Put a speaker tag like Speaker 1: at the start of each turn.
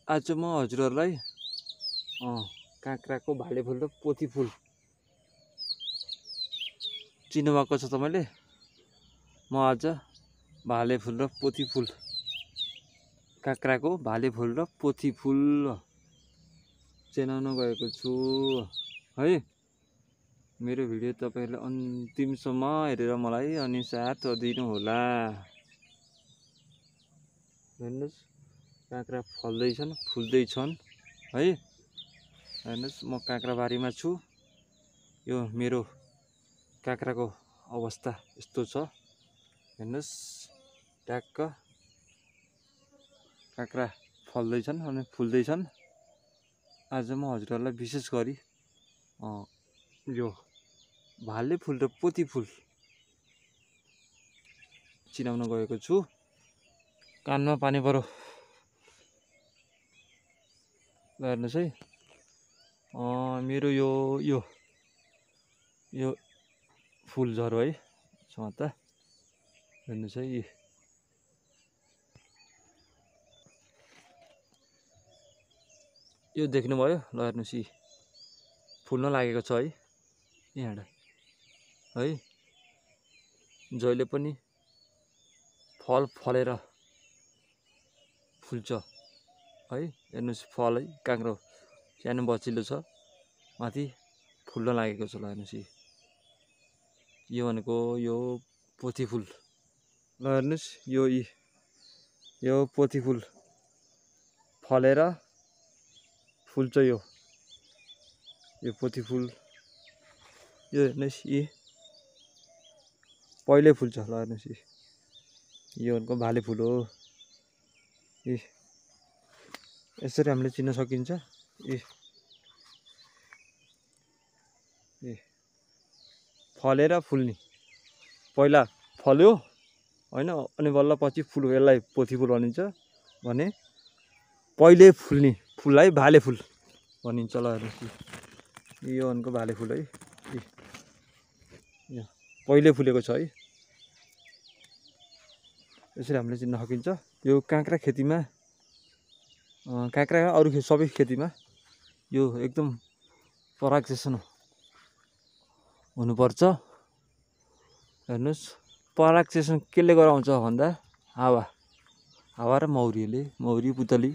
Speaker 1: आज म हजुरहरूलाई काँक्राको भाले फुल र पोथी फुल चिन्नु भएको छ तपाईले। म आज भाले फुल र पोथी फुल, काँक्राको भाले फुल र पोथी फुल चिनाउन गएको छु है। मेरो भिडियो तपाईहरुले अन्तिमसम्म हेरेर मलाई अनि साथ दिनु होला। हेर्नुस्, काँक्रा फल्दै छन्, फुल्दै छन् है। हेर्नुस्, म काँक्रा बारीमा छु। यो मेरो काँक्राको अवस्था यस्तो छ। हेर्नुस्, ट्याक्क काँक्रा फल्दै छन् अनि फुल्दै छन्। आज म हजुरहरूलाई विशेष गरी यो भाले फुल र पोथी फुल चिनाउन गएको छु। कानमा पानी परो। हेर्नुस् है, मेरो यो फुल झरो है समाता। हेर्नुस् है, यो देख्नुभयो? ल हेर्नुस्, यी फुल्न लागेको छ है यहाँ है। जहिले पनि फल फलेर फुल्छ है। हेर्नुस्, फल है, काँक्रो सानो बचिलो छ, माथि फुल्न लागेको छ। ल हेर्नुस्, यो भनेको यो पोथी फुल। ल हेर्नुस्, यो पोथी फुल फलेर फुल्छ। यो पोथी फुल, यो हेर्नुस्, यी पहिले फुल्छ। ल हेर्नुस्, यो भनेको भाले फुल हो। यसरी हामीले चिन्न सकिन्छ। फलेर फुल्ने, पहिला फल्यो हैन, अनि बल्ल पछि फुल, यसलाई पोथी फुल भनिन्छ भने पहिले फुल्ने फुललाई भाले फुल भनिन्छ। ल हेर्नुस्, यो भनेको भाले फुल है। यो पहिले फुलेको छ है। यसरी हामीले चिन्न सकिन्छ। यो काँक्रा खेतीमा, काँक्रा अरु सबै खेतीमा यो एकदम परागजेसन हुनुपर्छ। हेर्नुस्, परागजेसन केले गराउँछ भन्दा हावा र मौरी पुतली